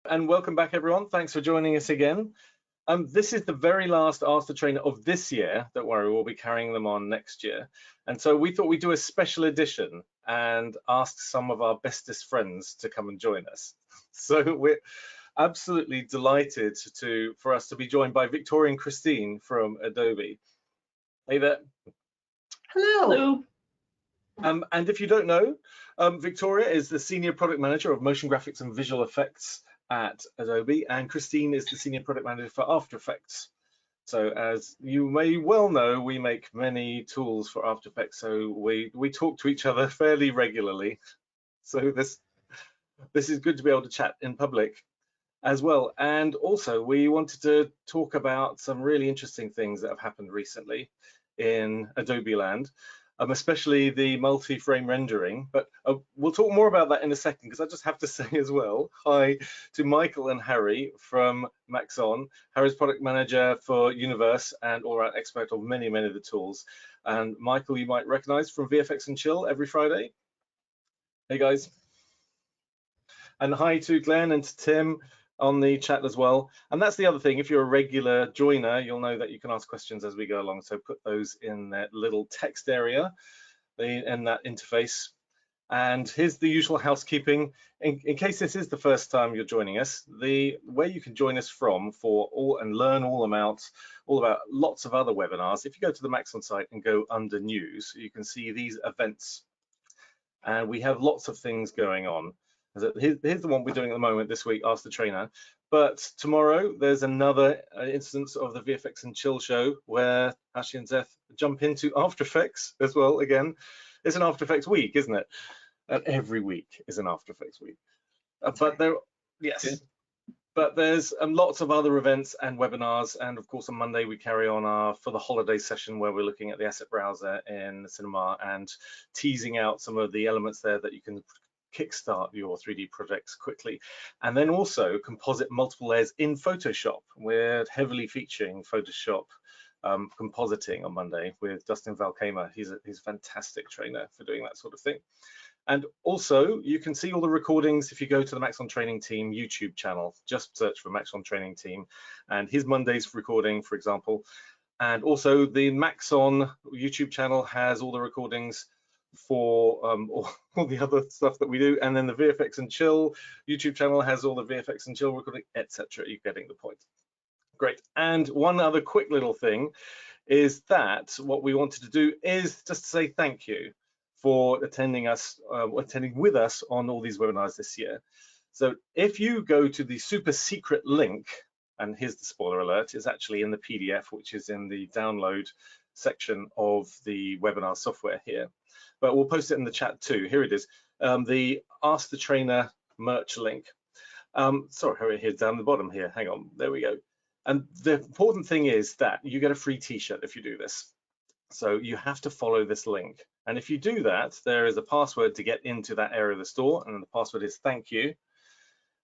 and welcome back, everyone. Thanks for joining us again. This is the very last Ask the Trainer of this year. Don't worry, we'll be carrying them on next year. And so we thought we'd do a special edition and ask some of our bestest friends to come and join us. So we're absolutely delighted for us to be joined by Victoria and Christine from Adobe. Hey there. Hello. And if you don't know, Victoria is the Senior Product Manager of Motion Graphics and Visual Effects at Adobe, and Christine is the Senior Product Manager for After Effects. So as you may well know, we make many tools for After Effects, so we talk to each other fairly regularly. So this is good to be able to chat in public as well. And also we wanted to talk about some really interesting things that have happened recently in Adobe land. Especially the multi-frame rendering, but we'll talk more about that in a second, because I just have to say as well, hi to Michael and Harry from Maxon. Harry's product manager for Universe and all-round expert of many of the tools. And Michael, you might recognize from VFX and Chill every Friday. Hey guys. And hi to Glenn and to Tim on the chat as well. And that's the other thing, if you're a regular joiner, you'll know that you can ask questions as we go along, so put those in that little text area in that interface. And here's the usual housekeeping. In case this is the first time you're joining us, where you can join us from learn all about lots of other webinars. If you go to the Maxon site and go under news, you can see these events, and we have lots of things going on. Here's the one we're doing at the moment this week, Ask the Trainer. But tomorrow there's another instance of the VFX and Chill show where Ashley and Zeth jump into After Effects as well. Again, it's an After Effects week, isn't it? Every week is an After Effects week. But there's lots of other events and webinars, and of course on Monday we carry on for the holiday session where we're looking at the asset browser in Cinema and teasing out some of the elements there that you can kickstart your 3D projects quickly. And then also composite multiple layers in Photoshop. We're heavily featuring Photoshop compositing on Monday with Dustin Valkamer. He's a fantastic trainer for doing that sort of thing. And also you can see all the recordings if you go to the Maxon Training Team YouTube channel. Just search for Maxon Training Team and his Monday's recording, for example. And also the Maxon YouTube channel has all the recordings for all the other stuff that we do, and then the VFX and Chill YouTube channel has all the VFX and Chill recording, etc. You're getting the point. Great. And one other quick little thing is that what we wanted to do is just to say thank you for attending with us on all these webinars this year. So if you go to the super secret link, and here's the spoiler alert, it's actually in the PDF, which is in the download section of the webinar software here. But we'll post it in the chat too. Here it is, the Ask the Trainer merch link. Sorry, here's down the bottom here. Hang on, there we go. And the important thing is that you get a free t-shirt if you do this. So you have to follow this link. And if you do that, there is a password to get into that area of the store, and the password is thank you.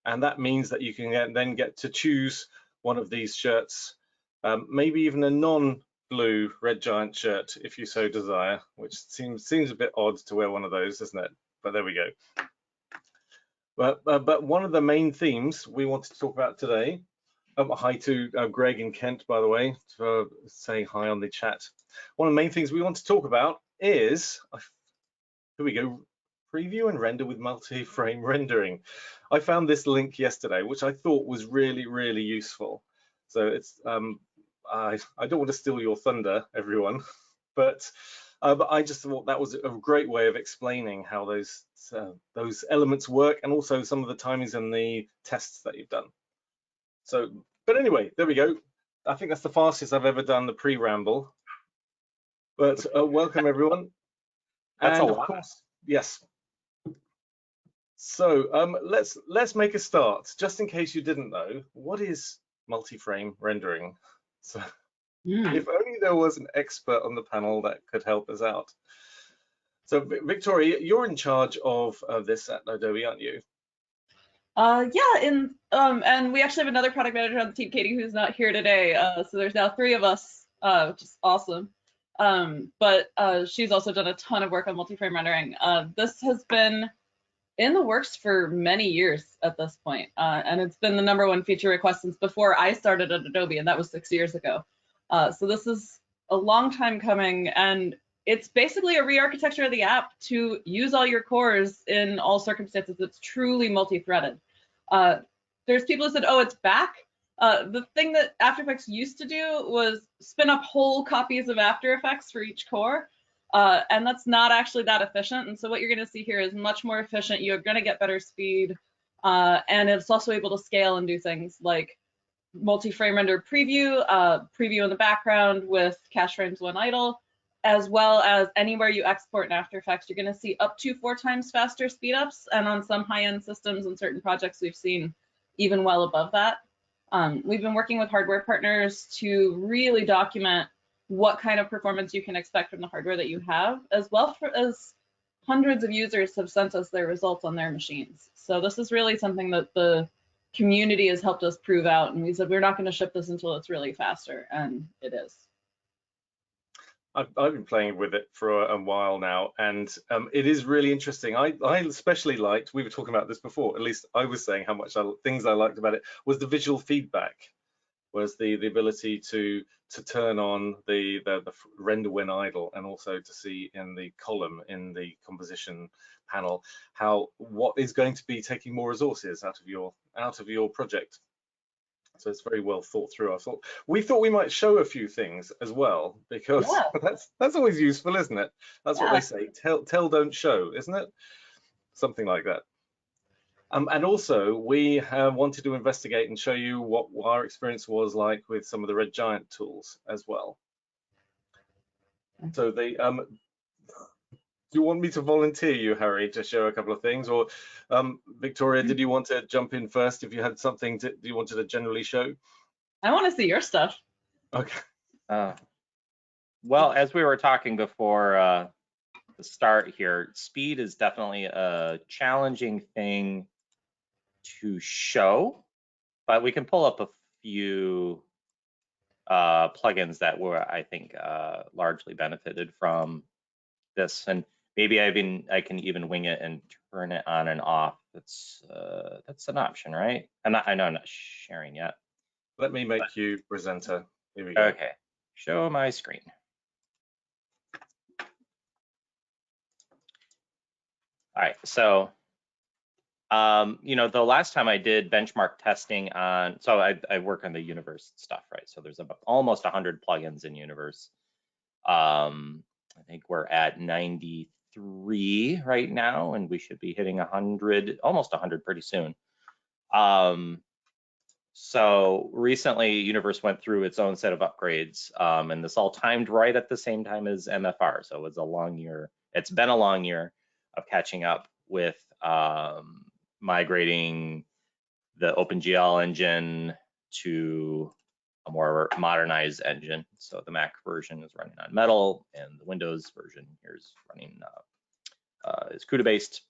And that means that you can then get to choose one of these shirts, maybe even a non-blue Red Giant shirt if you so desire, which seems a bit odd to wear one of those, doesn't it? But there we go. But one of the main themes we wanted to talk about today, hi to Greg and Kent, by the way, for saying hi on the chat. One of the main things we want to talk about is, here we go, preview and render with multi-frame rendering. I found this link yesterday, which I thought was really useful. So it's I don't want to steal your thunder, everyone, but I just thought that was a great way of explaining how those elements work, and also some of the timings and the tests that you've done. So, but anyway, there we go. I think that's the fastest I've ever done the pre-ramble. But welcome everyone. That's and a of lot. course, yes. So let's make a start. Just in case you didn't know, what is multi-frame rendering? So if only there was an expert on the panel that could help us out. So Victoria, you're in charge of this at Adobe, aren't you? Yeah, and we actually have another product manager on the team, Katie, who's not here today. So there's now 3 of us, which is awesome. But she's also done a ton of work on multi-frame rendering. This has been in the works for many years at this point. And it's been the #1 feature request since before I started at Adobe, and that was 6 years ago. So this is a long time coming, and it's basically a re-architecture of the app to use all your cores in all circumstances. It's truly multi-threaded. There's people who said, oh, it's back. The thing that After Effects used to do was spin up whole copies of After Effects for each core. And that's not actually that efficient. And so what you're going to see here is much more efficient. You're going to get better speed. And it's also able to scale and do things like multi-frame render preview, preview in the background with cache frames when idle, as well as anywhere you export in After Effects, you're going to see up to 4 times faster speedups. And on some high-end systems and certain projects, we've seen even well above that. We've been working with hardware partners to really document what kind of performance you can expect from the hardware that you have, as well as hundreds of users have sent us their results on their machines. So this is really something that the community has helped us prove out, and we said we're not going to ship this until it's really faster, and it is. I've been playing with it for a while now, and it is really interesting. I especially liked, we were talking about this before, at least I was saying how much things I liked about it was the visual feedback, was the ability to turn on the render when idle, and also to see in the column in the composition panel what is going to be taking more resources out of your project. So it's very well thought through. We thought we might show a few things as well, because that's always useful, isn't it? That's what they say. Tell, don't show, isn't it? Something like that. And also, we wanted to investigate and show you what our experience was like with some of the Red Giant tools as well. So they, do you want me to volunteer you, Harry, to show a couple of things, or Victoria, did you want to jump in first if you had something you wanted to generally show? I want to see your stuff. Okay. Well, as we were talking before the start here, speed is definitely a challenging thing to show, but we can pull up a few plugins that were, I think, largely benefited from this, and maybe I can even wing it and turn it on and off. That's an option, right? I know I'm not sharing yet. Let me make you presenter. Here we go. Okay, show my screen. All right, so the last time I did benchmark testing on, so I work on the Universe stuff, right? So there's about almost 100 plugins in Universe. I think we're at 93 right now, and we should be hitting 100, almost 100 pretty soon. So recently, Universe went through its own set of upgrades, and this all timed right at the same time as MFR. So it was a long year. It's been a long year of catching up with migrating the OpenGL engine to a more modernized engine. So the Mac version is running on Metal, and the Windows version here is running is CUDA based.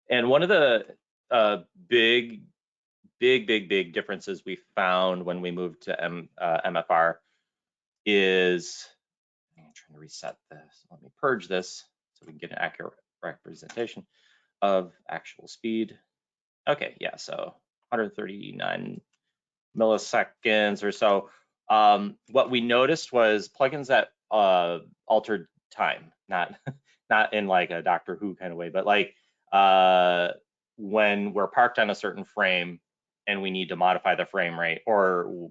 And one of the big differences we found when we moved to MFR is, I'm trying to reset this. Let me purge this so we can get an accurate representation of actual speed. Okay, yeah, so 139 milliseconds or so. What we noticed was plugins that altered time, not in like a Doctor Who kind of way, but like when we're parked on a certain frame and we need to modify the frame rate or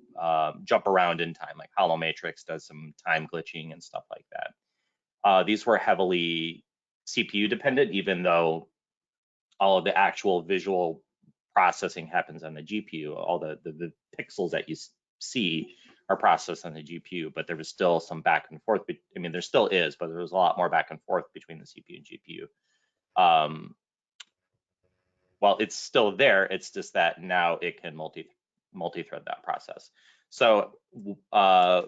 jump around in time, like Hollow Matrix does some time glitching and stuff like that. These were heavily CPU dependent, even though all of the actual visual processing happens on the GPU. All the pixels that you see are processed on the GPU, but there was still some back and forth. I mean, there still is, but there was a lot more back and forth between the CPU and GPU. Well, it's still there. It's just that now it can multi-thread that process. So I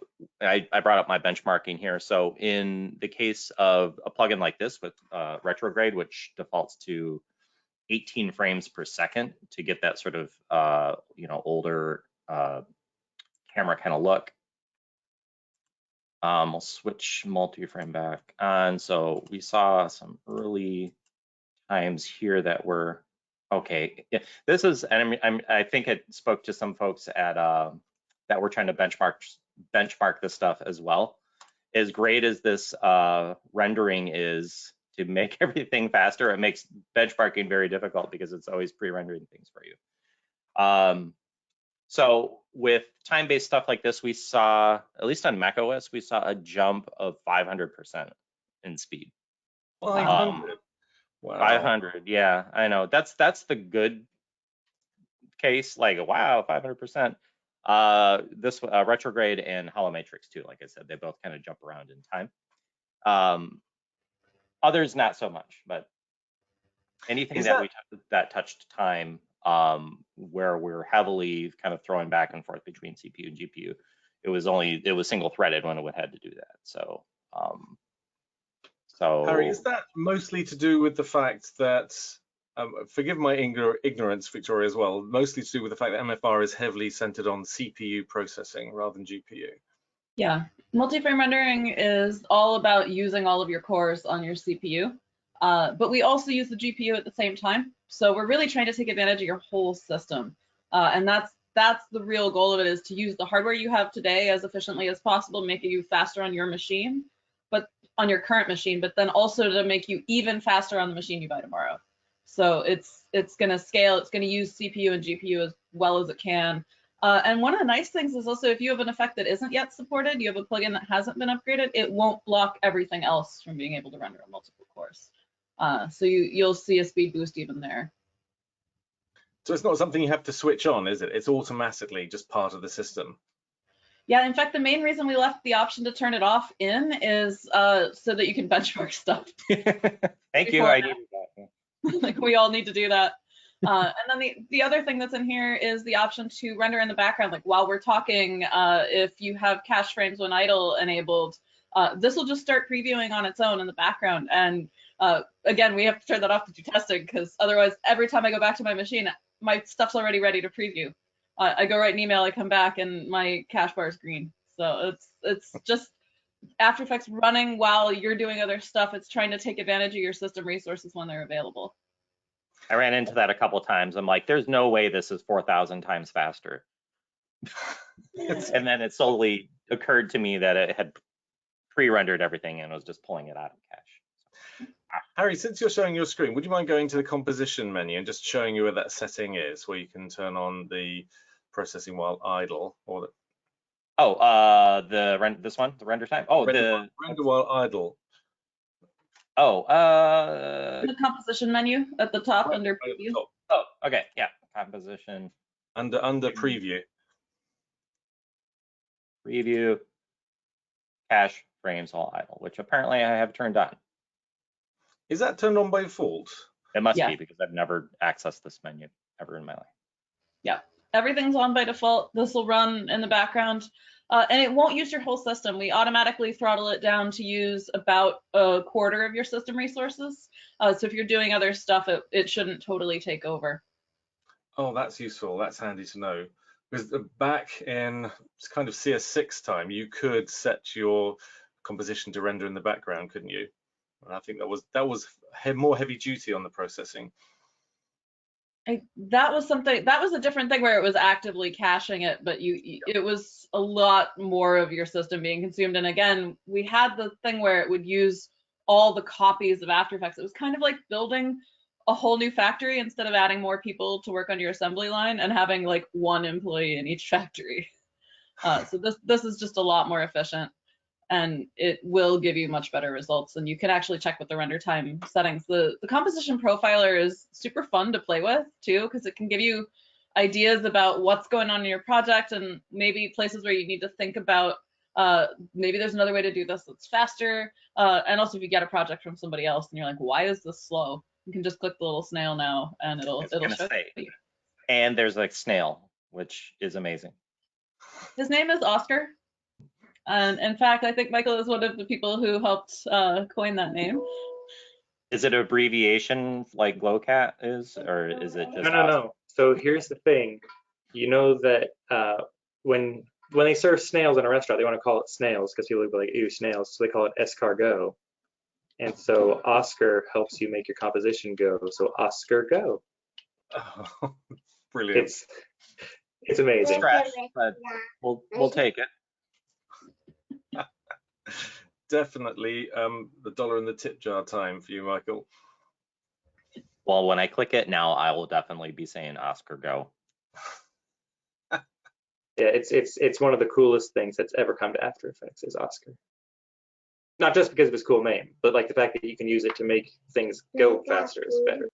brought up my benchmarking here. So in the case of a plugin like this with Retrograde, which defaults to 18 frames per second to get that sort of older camera kind of look. We'll switch multi-frame back on. So we saw some early times here that were okay. Yeah, this is, and I think it spoke to some folks at that were trying to benchmark this stuff as well. As great as this rendering is to make everything faster, it makes benchmarking very difficult because it's always pre-rendering things for you. So with time-based stuff like this, we saw, at least on macOS, we saw a jump of 500% in speed. 500. Wow. 500, yeah, I know. That's the good case. Like, wow, 500%. This retrograde and hollow matrix too. Like I said, they both kind of jump around in time. Others not so much, but anything that touched time, where we're heavily kind of throwing back and forth between CPU and GPU, it was single threaded when it had to do that. So Harry, is that mostly to do with the fact that, forgive my ignorance, Victoria, as well, mostly to do with the fact that MFR is heavily centered on CPU processing rather than GPU? Yeah, multi-frame rendering is all about using all of your cores on your CPU, but we also use the GPU at the same time. So we're really trying to take advantage of your whole system. And that's the real goal of it, is to use the hardware you have today as efficiently as possible, making you faster on your machine, but on your current machine, but then also to make you even faster on the machine you buy tomorrow. So it's going to scale, it's going to use CPU and GPU as well as it can. And one of the nice things is also, if you have an effect that isn't yet supported, you have a plugin that hasn't been upgraded, it won't block everything else from being able to render on multiple cores. So you'll see a speed boost even there. So it's not something you have to switch on, is it? It's automatically just part of the system. Yeah, in fact, the main reason we left the option to turn it off in is so that you can benchmark stuff. Thank you, I needed that. Like, we all need to do that. And then the other thing that's in here is the option to render in the background. Like, while we're talking, if you have cache frames when idle enabled, this will just start previewing on its own in the background. And again, we have to turn that off to do testing, because otherwise, every time I go back to my machine, my stuff's already ready to preview. I go write an email, I come back, and my cache bar is green. So it's just After Effects running while you're doing other stuff. It's trying to take advantage of your system resources when they're available. I ran into that a couple of times. I'm like, there's no way this is 4,000 times faster. And then it slowly occurred to me that it had pre-rendered everything and was just pulling it out of cache. Harry, since you're showing your screen, would you mind going to the composition menu and just showing you where that setting is, where you can turn on the processing while idle, or this one, the render time. Oh, render while idle. Oh, The composition menu at the top, right, under preview. Oh, okay, yeah, composition. Under preview. Preview, cache frames while idle, which apparently I have turned on. Is that turned on by default? It must be, because I've never accessed this menu ever in my life. Yeah, everything's on by default. This will run in the background. And it won't use your whole system. We automatically throttle it down to use about a quarter of your system resources. So if you're doing other stuff, it shouldn't totally take over. Oh, that's useful. That's handy to know. Because back in kind of CS6 time, you could set your composition to render in the background, couldn't you? And I think that was more heavy duty on the processing. That was a different thing where it was actively caching it, but it was a lot more of your system being consumed. And again, we had the thing where it would use all the copies of After Effects. It was kind of like building a whole new factory instead of adding more people to work on your assembly line and having like one employee in each factory. So this is just a lot more efficient, and it will give you much better results. And you can actually check with the render time settings. The composition profiler is super fun to play with too, because it can give you ideas about what's going on in your project and maybe places where you need to think about maybe there's another way to do this that's faster. And also, if you get a project from somebody else and you're like, why is this slow? You can just click the little snail now and it'll show you. And there's like snail, which is amazing. His name is Oscar. And in fact, I think Michael is one of the people who helped coin that name. Is it an abbreviation like Glowcat is, or is it just? No. So here's the thing. You know that when they serve snails in a restaurant, they want to call it snails because people will be like, ew, snails. So they call it escargot. And so Oscar helps you make your composition go. So Oscar go. Oh, brilliant. It's amazing. Stretch, but we'll take it. Definitely the dollar in the tip jar time for you, Michael. Well, when I click it now, I will definitely be saying Oscar go. Yeah, it's one of the coolest things that's ever come to After Effects is Oscar. Not just because of his cool name, but like the fact that you can use it to make things go faster is better.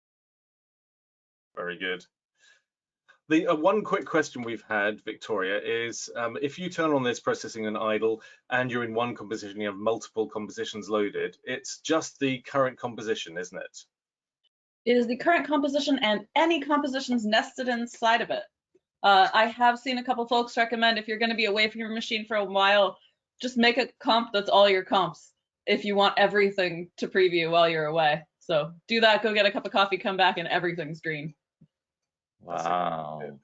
Very good. The one quick question we've had, Victoria, is if you turn on this processing and idle and you're in one composition, you have multiple compositions loaded, it's just the current composition, isn't it? It is the current composition and any compositions nested inside of it. I have seen a couple folks recommend if you're going to be away from your machine for a while, just make a comp that's all your comps if you want everything to preview while you're away. So do that, go get a cup of coffee, come back, and everything's green. Wow.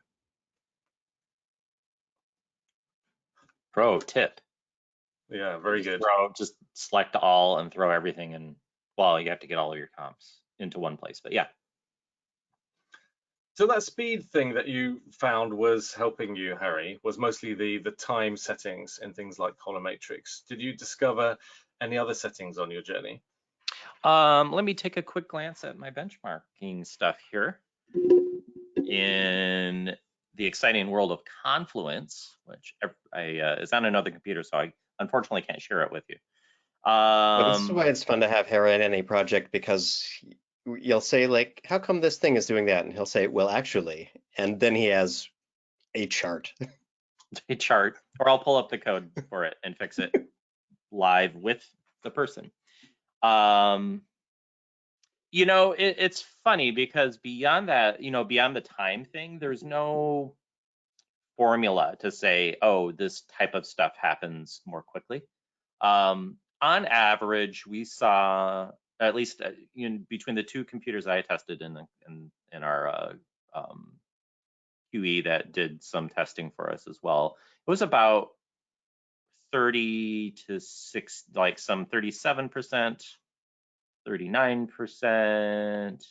Pro tip. Yeah, very good. Just select all and throw everything in. Well, you have to get all of your comps into one place, but yeah. So that speed thing that you found was helping you, Harry, was mostly the time settings in things like Chromatic. Did you discover any other settings on your journey? Let me take a quick glance at my benchmarking stuff here. In the exciting world of Confluence, which is on another computer, so I unfortunately can't share it with you. But this is why it's fun to have Harry in any project, because you'll say, like, how come this thing is doing that? And he'll say, well, actually, and then he has a chart. A chart, or I'll pull up the code for it and fix it live with the person. You know, it's funny because beyond that, you know, beyond the time thing, there's no formula to say, oh, this type of stuff happens more quickly. On average, we saw, at least between the two computers I tested in our QE that did some testing for us as well, it was about 30 to 6, like some 37%, 39%,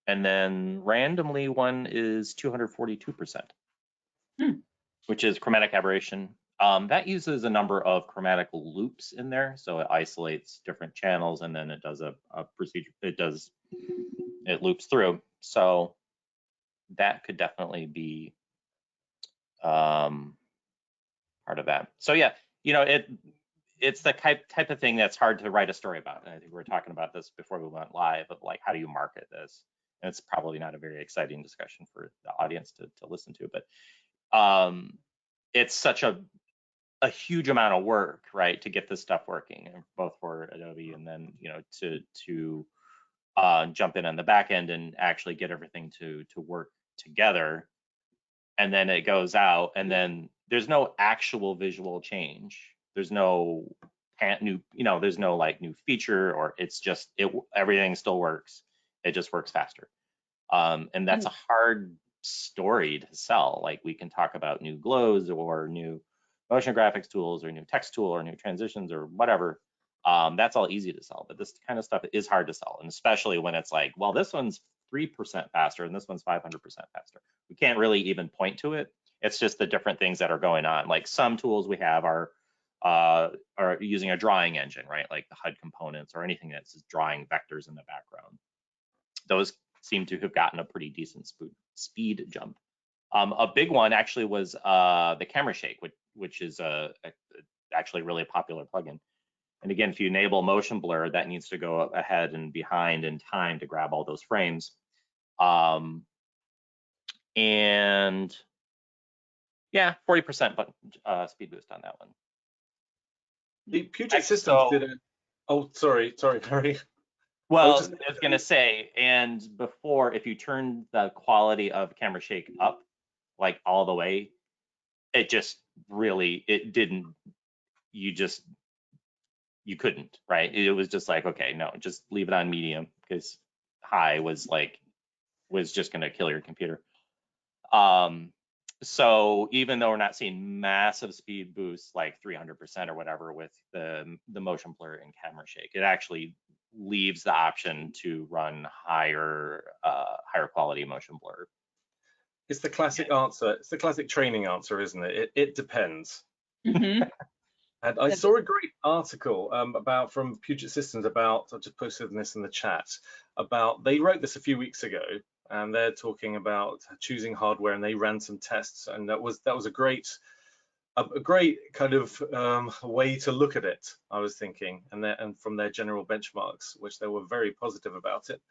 and then randomly one is 242%, which is chromatic aberration. That uses a number of chromatic loops in there, so it isolates different channels and then it does a procedure. It loops through. So that could definitely be part of that. So yeah, you know, it's the type of thing that's hard to write a story about. And I think we were talking about this before we went live of like, how do you market this? And it's probably not a very exciting discussion for the audience to listen to, but it's such a huge amount of work, right, to get this stuff working, both for Adobe and then, you know, to jump in on the back end and actually get everything to work together. And then it goes out, and then there's no actual visual change. There's no new, you know, there's no like new feature, or it's just everything still works. It just works faster. And that's a hard story to sell. Like, we can talk about new glows or new motion graphics tools or new text tool or new transitions or whatever. That's all easy to sell, but this kind of stuff is hard to sell, and especially when it's like, well, this one's 3% faster and this one's 500% faster. We can't really even point to it. It's just the different things that are going on. Like, some tools we have are using a drawing engine, right? Like the HUD components or anything that's just drawing vectors in the background. Those seem to have gotten a pretty decent speed jump. A big one actually was the camera shake, which is actually really a popular plugin. And again, if you enable motion blur, that needs to go ahead and behind in time to grab all those frames. And yeah, 40% speed boost on that one. The Puget Systems did it. Oh, sorry, Harry. Well, I was going to say, and before, if you turn the quality of camera shake up, like all the way, it just really, it didn't, you couldn't, right? It was just like, okay, no, just leave it on medium, because high was just going to kill your computer. So even though we're not seeing massive speed boosts like 300% or whatever with the motion blur and camera shake, it actually leaves the option to run higher quality motion blur. It's the classic answer. It's the classic training answer, isn't it? It depends. Mhm. And I saw a great article from Puget Systems about, I just posted this in the chat, about, they wrote this a few weeks ago, and they're talking about choosing hardware, and they ran some tests, and that was a great kind of way to look at it, I was thinking, and from their general benchmarks, which they were very positive about it.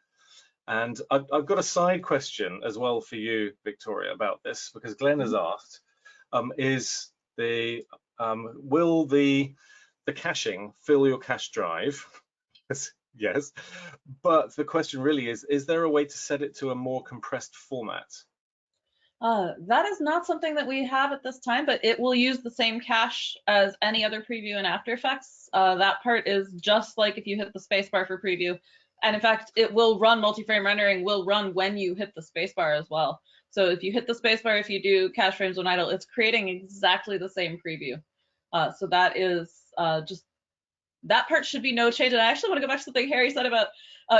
And I've got a side question as well for you, Victoria, about this, because Glenn has asked, will the caching fill your cache drive? Yes, but the question really is there a way to set it to a more compressed format? That is not something that we have at this time, but it will use the same cache as any other preview in After Effects. That part is just like if you hit the spacebar for preview. And in fact, it will run multi-frame rendering, will run when you hit the spacebar as well. So if you hit the spacebar, if you do cache frames when idle, it's creating exactly the same preview. So that is just, that part should be no change. And I actually want to go back to something Harry said about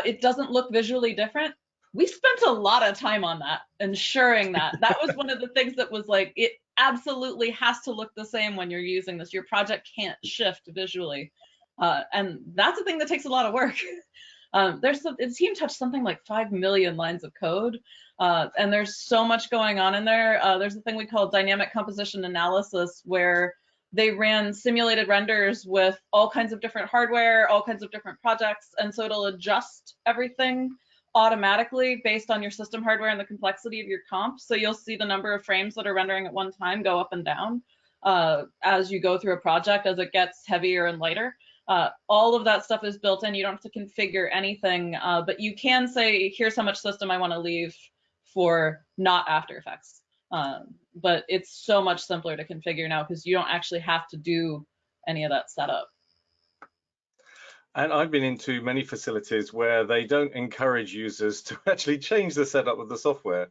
it doesn't look visually different. We spent a lot of time on that, ensuring that. That was one of the things that was like, it absolutely has to look the same when you're using this. Your project can't shift visually. And that's a thing that takes a lot of work. The team touched something like 5 million lines of code, and there's so much going on in there. There's a thing we call dynamic composition analysis, where they ran simulated renders with all kinds of different hardware, all kinds of different projects, and so it'll adjust everything automatically based on your system hardware and the complexity of your comp. So you'll see the number of frames that are rendering at one time go up and down as you go through a project, as it gets heavier and lighter. All of that stuff is built in. You don't have to configure anything, but you can say, here's how much system I want to leave for not After Effects. But it's so much simpler to configure now because you don't actually have to do any of that setup. And I've been into many facilities where they don't encourage users to actually change the setup of the software,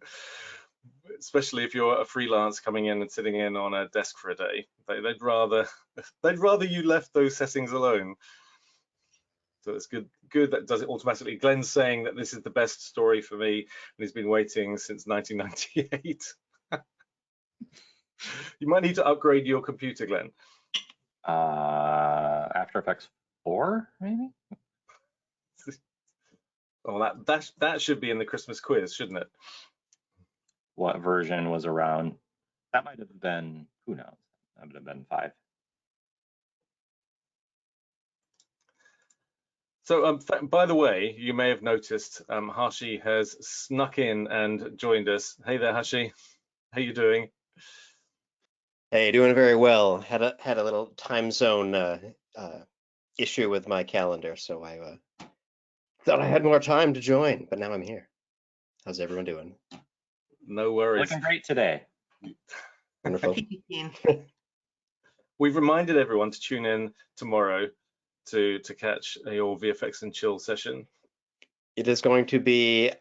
especially if you're a freelance coming in and sitting in on a desk for a day. They'd rather you left those settings alone. So it's good that does it automatically. Glenn's saying that this is the best story for me, and he's been waiting since 1998. You might need to upgrade your computer, Glenn. After Effects 4, maybe? Oh, that should be in the Christmas quiz, shouldn't it? What version was around? That might have been, who knows? That would have been 5. So by the way, you may have noticed Hashi has snuck in and joined us. Hey there, Hashi. How you doing? Hey, doing very well. Had a little time zone issue with my calendar, so I thought I had more time to join, but now I'm here. How's everyone doing? No worries. Looking great today. Wonderful. We've reminded everyone to tune in tomorrow to catch your VFX and Chill session. It is going to be,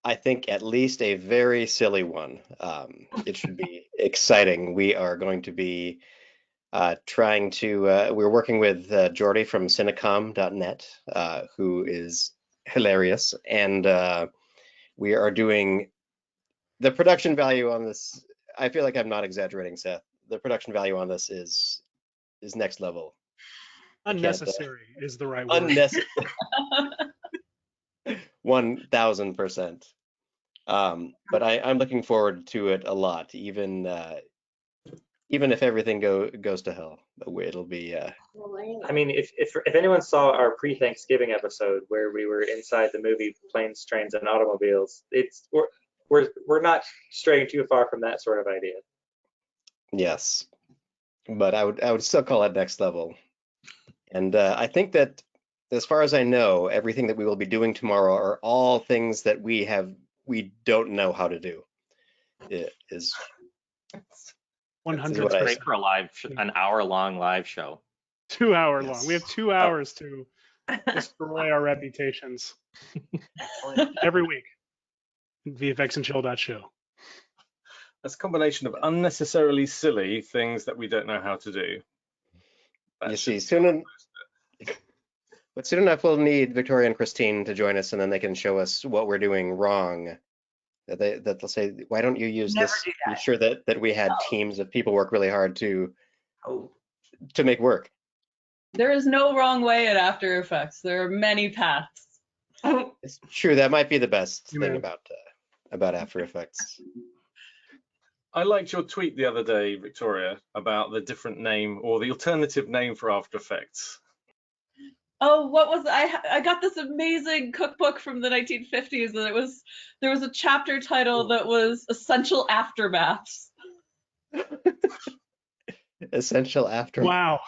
I think, at least a very silly one. It should be exciting. We are going to be trying to, we're working with Jordy from Cinecom.net, who is hilarious. And we are doing the production value on this. I feel like I'm not exaggerating, Seth. The production value on this is next level. Unnecessary is the right word. Unnecessary. 1000%. But I'm looking forward to it a lot, even if everything goes to hell. It'll be. I mean, if anyone saw our pre-Thanksgiving episode where we were inside the movie Planes, Trains, and Automobiles, we're not straying too far from that sort of idea. Yes, but I would still call it next level. And I think that, as far as I know, everything that we will be doing tomorrow are all things that we don't know how to do. It is 100%. Great for an hour-long live show. 2 hour long. Yes. We have 2 hours to destroy our reputations every week. VFX and Chill.show. It's a combination of unnecessarily silly things that we don't know how to do. You see, soon enough we'll need Victoria and Christine to join us, and then they can show us what we're doing wrong. That they'll say, why don't you use Never this do that. feature that we had teams of people work really hard to make work? There is no wrong way at After Effects. There are many paths. It's true. That might be the best thing Amen. about After Effects. I liked your tweet the other day, Victoria, about the different name or the alternative name for After Effects. Oh, what was I got this amazing cookbook from the 1950s, and there was a chapter title that was Essential Aftermaths. Essential After. Wow.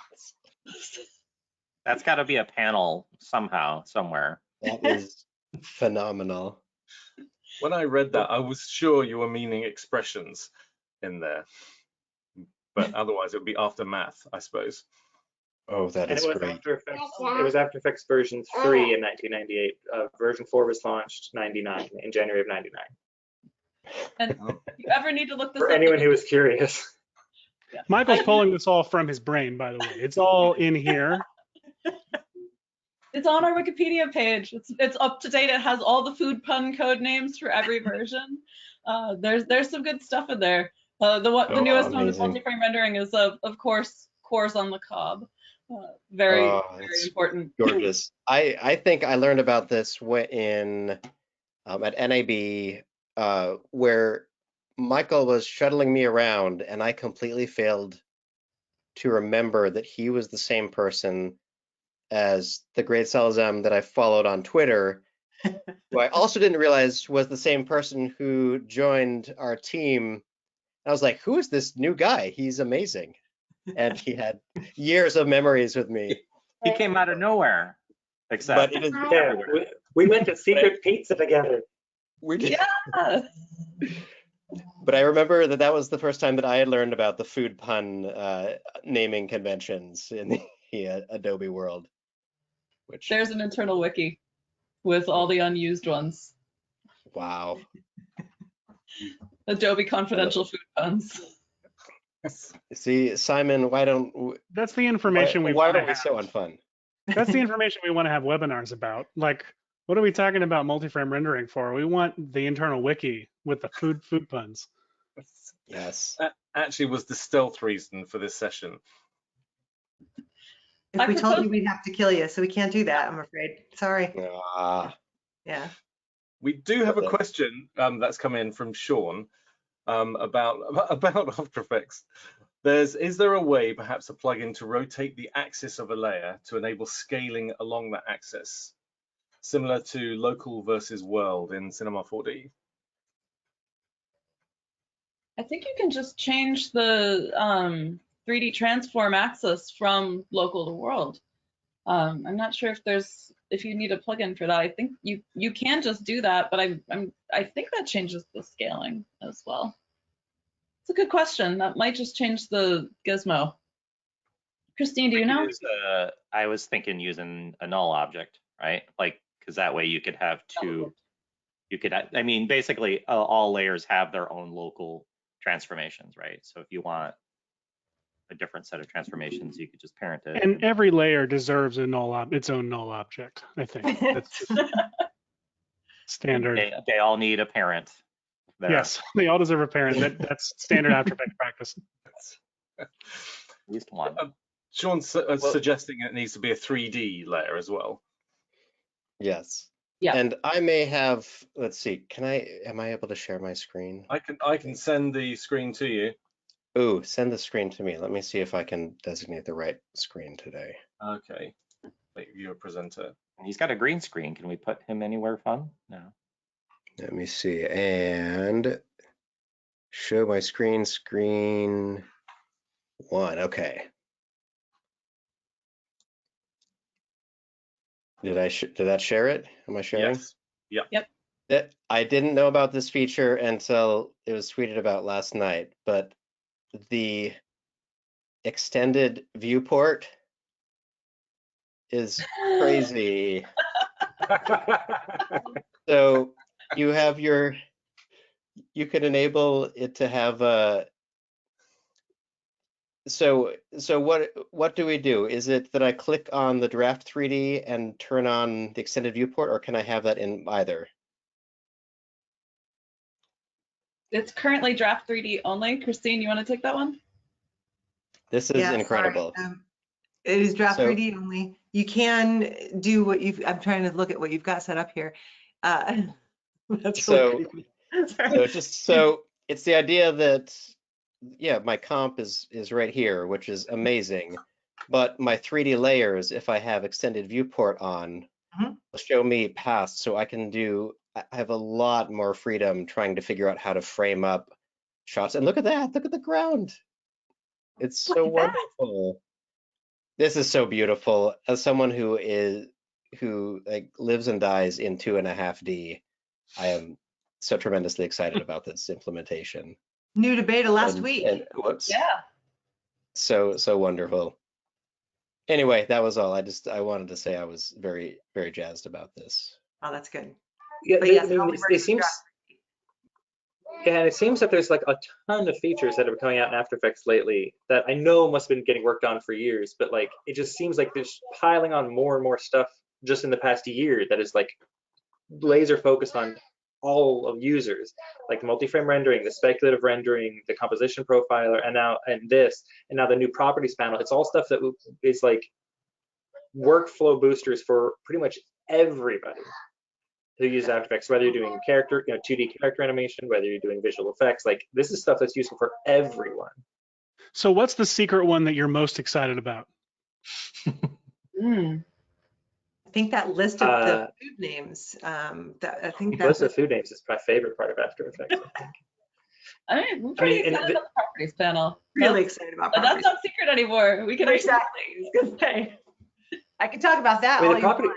That's got to be a panel somehow, somewhere. That is phenomenal. When I read that, I was sure you were meaning expressions in there, but otherwise it would be aftermath, I suppose. Oh, that And is it was great. After Effects. It was After Effects version 3 in 1998. Version 4 was launched in January of 99. And if you ever need to look this For up, anyone who was curious. yeah. Michael's pulling this all from his brain, by the way. It's all in here. It's on our Wikipedia page. It's up to date. It has all the food pun code names for every version. There's some good stuff in there. The newest one with amazing. multi-frame rendering is of course Cores on the Cob. Very It's important. gorgeous. I think I learned about this when at NAB where Michael was shuttling me around, and I completely failed to remember that he was the same person as the great Salazam that I followed on Twitter, who I also didn't realize was the same person who joined our team. I was like, who is this new guy? He's amazing. And he had years of memories with me. He came out of nowhere, except But it is Yeah, we went to secret pizza together. we did. Yeah. But I remember that was the first time that I had learned about the food pun naming conventions in the Adobe world. Which, There's an internal wiki with all the unused ones. wow. Adobe confidential food puns. See, Simon, why don't That's the information we why want to don't we have. so unfun? That's the information we want to have webinars about. Like, what are we talking about multi-frame rendering for? We want the internal wiki with the food puns. Yes. That actually was the stealth reason for this session. If we told you, we'd have to kill you, so we can't do that, I'm afraid. Sorry. Ah, Yeah. We do have a Okay. question that's come in from Sean about After Effects. Is there a way, perhaps a plugin, to rotate the axis of a layer to enable scaling along that axis, similar to local versus world in Cinema 4D? I think you can just change the 3D transform axis from local to world. I'm not sure if you need a plugin for that. I think you can just do that, but I think that changes the scaling as well. It's a good question. That might just change the gizmo. Christine, do you know? I was thinking using a null object, right? Like, because that way you could have two. You could, I mean, basically all layers have their own local transformations, right? So if you want a different set of transformations, you could just parent it. And every layer deserves its own null object, I think. That's just standard. They all need a parent. There. Yes, they all deserve a parent. That's standard After Effects practice. At least one. Sean's suggesting it needs to be a 3D layer as well. yes. Yeah. And I may have, let's see, am I able to share my screen? I can send the screen to you. Ooh, send the screen to me. Let me see if I can designate the right screen today. Okay, make you a presenter. He's got a green screen. Can we put him anywhere fun? No. Let me see, and show my screen one, okay. Did that share it? Am I sharing? Yes. Yeah. Yep. I didn't know about this feature until it was tweeted about last night, but the extended viewport is crazy. So you have enable it to have a. So what do we do? Is it that I click on the draft 3D and turn on the extended viewport, or can I have that in either? It's currently draft 3D only. Christine, you want to take that one? This is incredible. Sorry. It is draft So- 3D only. You can do what you've, I'm trying to look at what you've got set up here. That's really creepy. Sorry. So it's the idea that, yeah, my comp is right here, which is amazing. But my 3D layers, if I have extended viewport on, Mhm. will show me past, so I have a lot more freedom trying to figure out how to frame up shots. And look at that, look at the ground. It's so Look at that. wonderful. This is so beautiful. As someone who like lives and dies in 2.5D, I am so tremendously excited about this implementation. New to beta last week. And whoops. Yeah. So wonderful. Anyway, that was all. I wanted to say I was very, very jazzed about this. Oh, that's good. Yeah, But yes, I mean, it seems. Yeah, and it seems that there's like a ton of features that have been coming out in After Effects lately that I know must have been getting worked on for years, but like it just seems like there's piling on more and more stuff just in the past year that is like laser focused on all of users, like the multi-frame rendering, the speculative rendering, the composition profiler, and now the new properties panel. It's all stuff that is like workflow boosters for pretty much everybody who uses After Effects, whether you're doing 2D character animation, whether you're doing visual effects. Like this is stuff that's useful for everyone. So what's the secret one that you're most excited about? I think that list of the food names. I think The list of food names is my favorite part of After Effects. I think. I'm pretty excited and about the properties panel. really excited about But that's properties. not secret anymore. We can Exactly. I was gonna say. I can talk about that. I mean, all you want.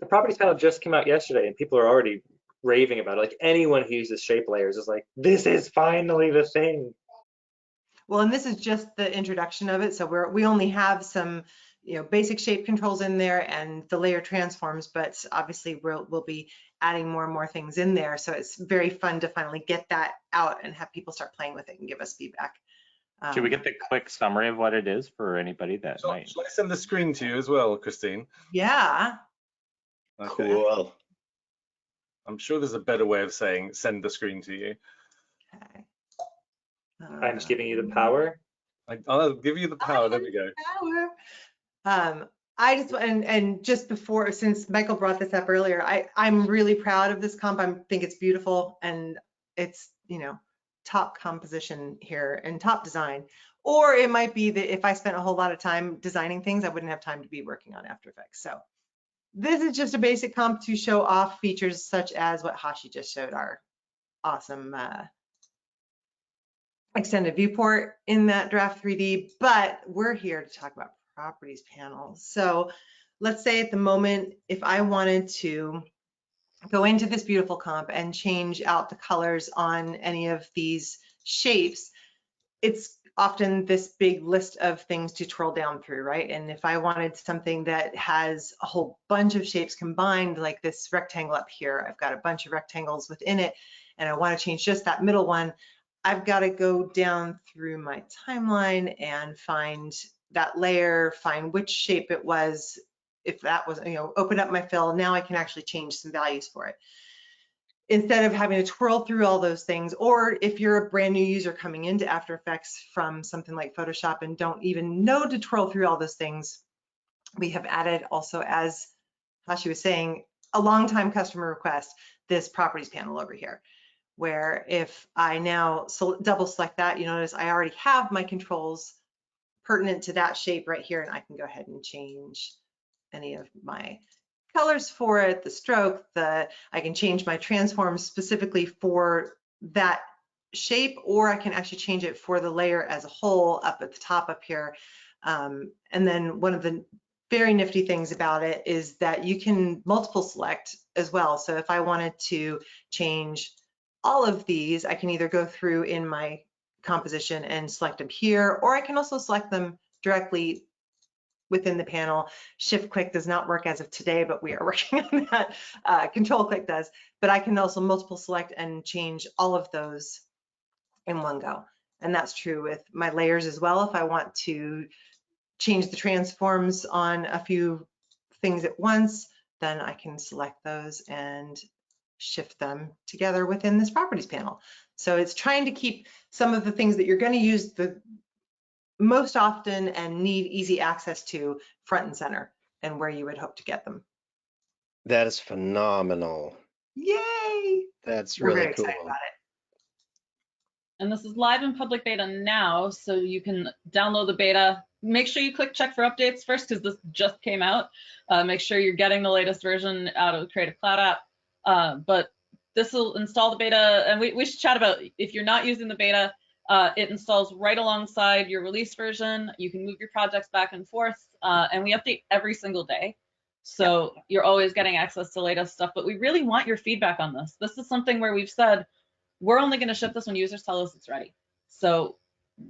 the properties panel just came out yesterday, and people are already raving about it. Like anyone who uses shape layers is like, this is finally the thing. Well, and this is just the introduction of it. So we only have some, basic shape controls in there and the layer transforms, but obviously we'll be adding more and more things in there. So it's very fun to finally get that out and have people start playing with it and give us feedback. Should we get the quick summary of what it is for anybody that might? Shall I send the screen to you as well, Christine? Yeah. Okay. Cool. I'm sure there's a better way of saying send the screen to you. Okay. I'm just giving you the power. I'll give you the power. There we go. I just and just before, since Michael brought this up earlier, I'm really proud of this comp. I think it's beautiful and it's top composition here and top design. Or it might be that if I spent a whole lot of time designing things, I wouldn't have time to be working on After Effects. So this is just a basic comp to show off features such as what Hashi just showed, our awesome extended viewport in that draft 3D, but we're here to talk about properties panel. So let's say at the moment, if I wanted to go into this beautiful comp and change out the colors on any of these shapes, it's often this big list of things to twirl down through, right? And if I wanted something that has a whole bunch of shapes combined, like this rectangle up here, I've got a bunch of rectangles within it, and I want to change just that middle one, I've got to go down through my timeline and find that layer, find which shape it was. If that was, open up my fill, now I can actually change some values for it. Instead of having to twirl through all those things, or if you're a brand new user coming into After Effects from something like Photoshop and don't even know to twirl through all those things, we have added also, as Hashi was saying, a long-time customer request, this properties panel over here, where if I now double select that, you notice I already have my controls pertinent to that shape right here, and I can go ahead and change any of my colors for it, the stroke, I can change my transforms specifically for that shape, or I can actually change it for the layer as a whole up at the top up here. And then one of the very nifty things about it is that you can multiple select as well. So if I wanted to change all of these, I can either go through in my composition and select them here, or I can also select them directly within the panel. Shift click does not work as of today, but we are working on that. Control click does, but I can also multiple select and change all of those in one go. And that's true with my layers as well. If I want to change the transforms on a few things at once, then I can select those and shift them together within this properties panel. So it's trying to keep some of the things that you're going to use the most often and need easy access to front and center and where you would hope to get them. That is phenomenal. Yay! That's We're really very cool. excited about it. And this is live in public beta now, so you can download the beta. Make sure you click check for updates first, because this just came out. Make sure you're getting the latest version out of the Creative Cloud app. But this will install the beta, and we should chat about if you're not using the beta, it installs right alongside your release version. You can move your projects back and forth, and we update every single day. So you're always getting access to latest stuff, but we really want your feedback on this. This is something where we've said, we're only going to ship this when users tell us it's ready. So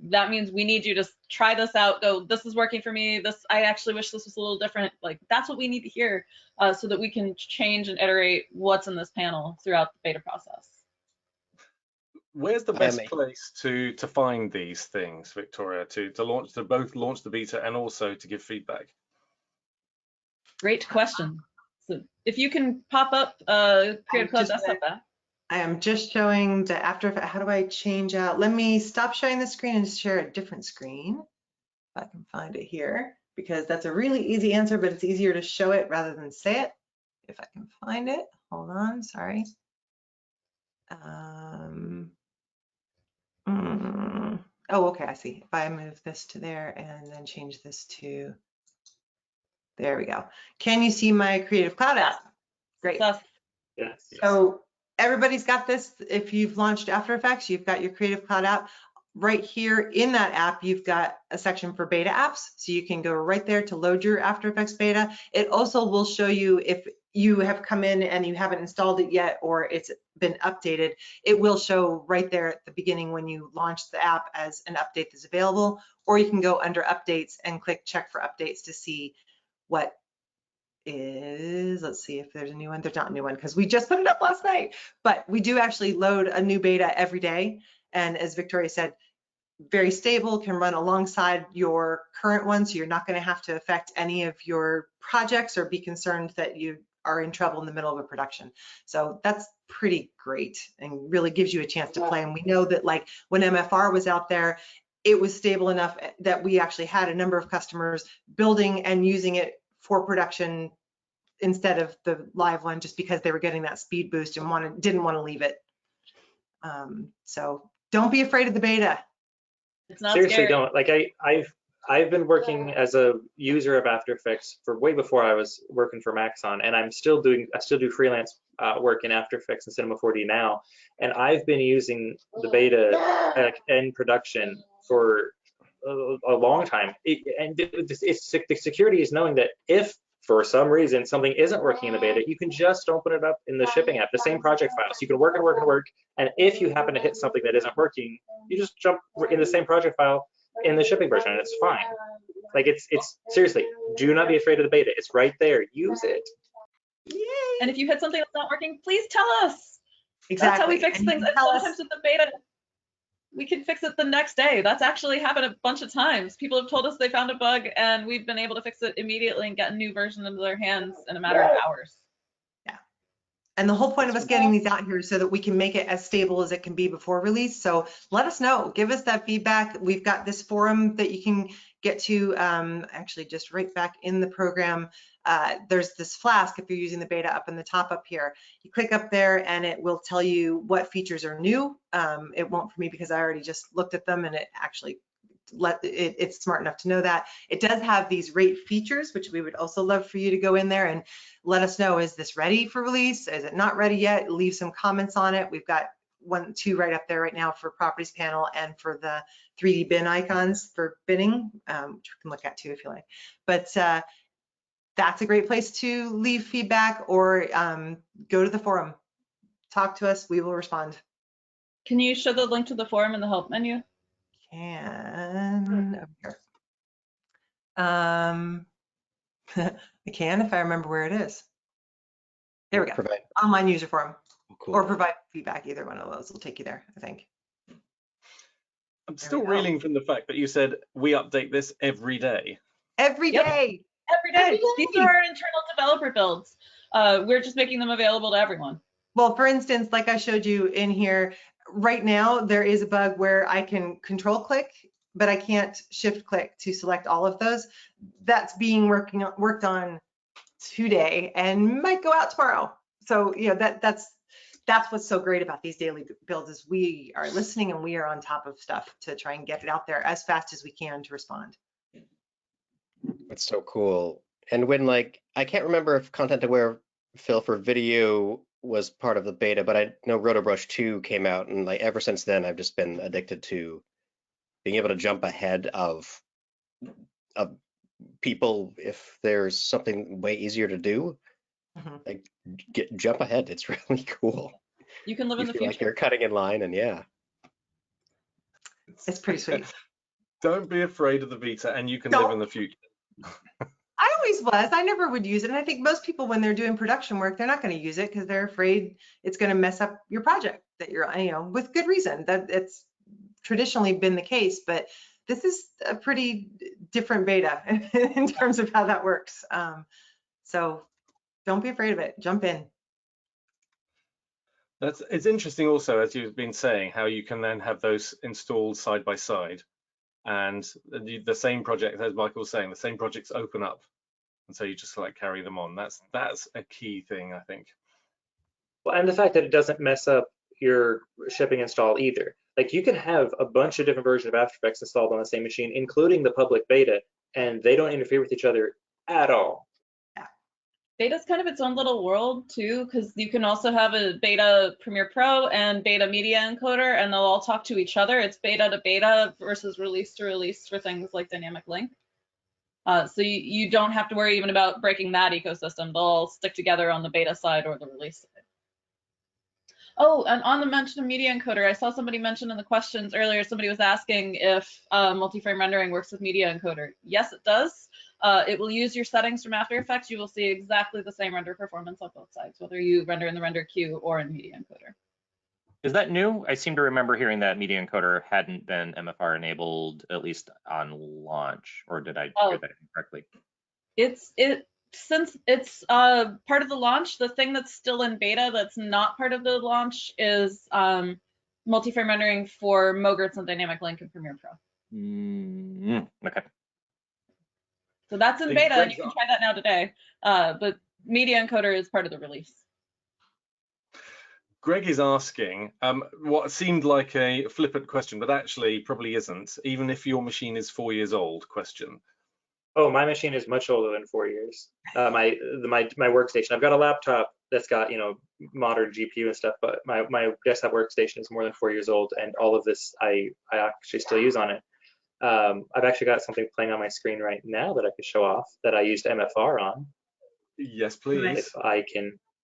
that means we need you to try this out, go, this is working for me, this, I actually wish this was a little different. Like, that's what we need to hear so that we can change and iterate what's in this panel throughout the beta process. Where's the best place to find these things, Victoria, to both launch the beta and also to give feedback? Great question. So if you can pop up Creative Cloud Desktop app. I am just showing the After Effects. How do I change out? Let me stop showing the screen and share a different screen. If I can find it here, because that's a really easy answer, but it's easier to show it rather than say it. If I can find it, hold on, sorry. Oh, okay, I see. If I move this to there and then change this to, there we go. Can you see my Creative Cloud app? Great. Yes. So everybody's got this. If you've launched After Effects, you've got your Creative Cloud app. Right here in that app, you've got a section for beta apps. So you can go right there to load your After Effects beta. It also will show you if you have come in and you haven't installed it yet or it's been updated. It will show right there at the beginning when you launch the app as an update that's available, or you can go under updates and click check for updates to see what is, let's see if there's a new one. There's not a new one because we just put it up last night, but we do actually load a new beta every day. And as Victoria said, very stable, can run alongside your current one. So you're not going to have to affect any of your projects or be concerned that you are in trouble in the middle of a production. So that's pretty great and really gives you a chance to play. And we know that like when MFR was out there, it was stable enough that we actually had a number of customers building and using it for production instead of the live one, just because they were getting that speed boost and didn't want to leave it. So don't be afraid of the beta. It's not Seriously, scary. don't. Like I've been working as a user of After Effects for way before I was working for Maxon, and I still do freelance work in After Effects and Cinema 4D now, and I've been using the beta in production for a long time. The security is knowing that if for some reason something isn't working in the beta, you can just open it up in the shipping app, the same project file. So you can work and work and work, and if you happen to hit something that isn't working, you just jump in the same project file in the shipping version and it's fine. Like it's seriously, do not be afraid of the beta. It's right there. Use it. Yay. And if you hit something that's not working, please tell us. Exactly. That's how we fix and things. And sometimes with the beta, we can fix it the next day. That's actually happened a bunch of times. People have told us they found a bug and we've been able to fix it immediately and get a new version into their hands in a matter of hours. Yeah. And the whole point of us getting these out here is so that we can make it as stable as it can be before release. So let us know, give us that feedback. We've got this forum that you can get to, actually just right back in the program. There's this flask if you're using the beta up in the top up here. You click up there and it will tell you what features are new. It won't for me because I already just looked at them and it actually it's smart enough to know that. It does have these rate features, which we would also love for you to go in there and let us know, is this ready for release? Is it not ready yet? Leave some comments on it. We've got 1, 2 right up there right now for properties panel and for the 3D bin icons for binning, which we can look at too if you like. But that's a great place to leave feedback or go to the forum. Talk to us, we will respond. Can you show the link to the forum in the help menu? Can over here. I can if I remember where it is. There we go. Provide. Online user forum Cool. or provide feedback. Either one of those will take you there, I think. I'm There still we go. reeling from the fact that you said we update this every day. Every Yep. day. Every day. Every These day. are our internal developer builds. We're just making them available to everyone. Well, for instance, like I showed you in here, right now, there is a bug where I can control click, but I can't shift click to select all of those. That's being worked on today and might go out tomorrow. So, you know, that's what's so great about these daily builds is we are listening and we are on top of stuff to try and get it out there as fast as we can to respond. That's so cool. And when like, I can't remember if Content Aware Fill for video was part of the beta, but I know RotoBrush 2 came out, and like ever since then, I've just been addicted to being able to jump ahead of people if there's something way easier to do. Like jump ahead. It's really cool. You can live in the feel future. like you're cutting in line, and yeah. It's pretty sweet. Don't be afraid of the beta, and you can Don't. live in the future. I always was. I never would use it. And I think most people, when they're doing production work, they're not going to use it because they're afraid it's going to mess up your project that you're, you know, with good reason. That it's traditionally been the case, but this is a pretty different beta in terms of how that works. So don't be afraid of it. Jump in. It's interesting also, as you've been saying, how you can then have those installed side by side, and the same project, as Michael was saying, the same projects open up, and so you just like carry them on. That's a key thing, I think. Well, and the fact that it doesn't mess up your shipping install either. Like you can have a bunch of different versions of After Effects installed on the same machine, including the public beta, and they don't interfere with each other at all. Beta's kind of its own little world too, because you can also have a beta Premiere Pro and beta Media Encoder, and they'll all talk to each other. It's beta to beta versus release to release for things like Dynamic Link. So you don't have to worry even about breaking that ecosystem. They'll all stick together on the beta side or the release side. Oh, and on the mention of Media Encoder, I saw somebody mention in the questions earlier, somebody was asking if multi-frame rendering works with Media Encoder. Yes, it does. It will use your settings from After Effects. You will see exactly the same render performance on both sides, whether you render in the render queue or in Media Encoder. Is that new? I seem to remember hearing that Media Encoder hadn't been MFR enabled, at least on launch, or did I hear that incorrectly? Since it's part of the launch, the thing that's still in beta that's not part of the launch is multi-frame rendering for Mogerts and Dynamic Link and Premiere Pro. Okay. So that's in beta, and you can try that now today. But Media Encoder is part of the release. Greg is asking what seemed like a flippant question, but actually probably isn't, even if your machine is 4 years old question. Oh, my machine is much older than 4 years. My workstation, I've got a laptop that's got, you know, modern GPU and stuff, but my desktop workstation is more than 4 years old, and all of this I actually still use on it. I've actually got something playing on my screen right now that I could show off that I used MFR on. Yes, please.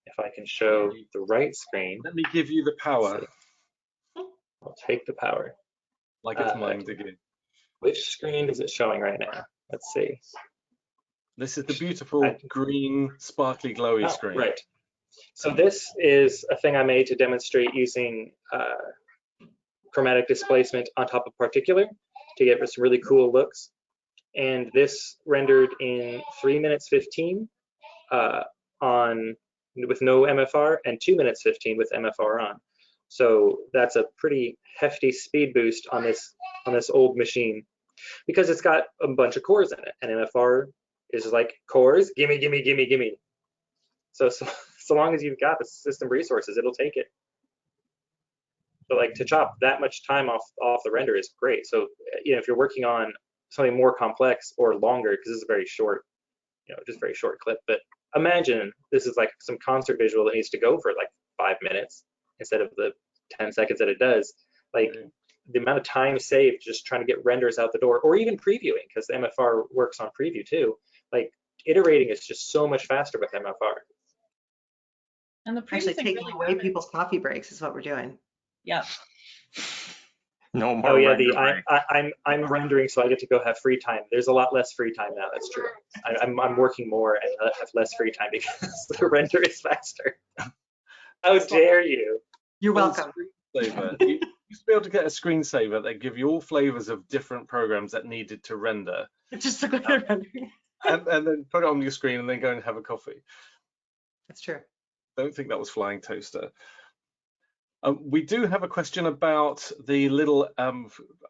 If I can show the right screen. Let me give you the power. I'll take the power. Like it's mine to give. Which screen is it showing right now? Let's see. This is the beautiful green, sparkly, glowy screen. Right. So this is a thing I made to demonstrate using chromatic displacement on top of particular to get some really cool looks. And this rendered in 3 minutes 15 with no MFR, and 2 minutes 15 with MFR on. So that's a pretty hefty speed boost on this old machine, because it's got a bunch of cores in it, and MFR is like cores, gimme, gimme, gimme, gimme. So long as you've got the system resources, it'll take it. But like to chop that much time off the render is great. So you know, if you're working on something more complex or longer, because this is a very short, you know, just very short clip, but imagine this is like some concert visual that needs to go for like 5 minutes instead of the 10 seconds that it does. Like the amount of time saved just trying to get renders out the door, or even previewing, because the MFR works on preview too. Like iterating is just so much faster with MFR. And the Actually thing taking really away people's coffee breaks is what we're doing. Yeah. No more. Oh yeah, rendering. I'm rendering, so I get to go have free time. There's a lot less free time now. That's true. I'm working more and I have less free time because the render is faster. How dare you? You're welcome. Screensaver. You used to be able to get a screensaver that give you all flavors of different programs that needed to render, It just look like they're rendering. and then put it on your screen and then go and have a coffee. That's true. Don't think that was flying toaster. We do have a question about the little,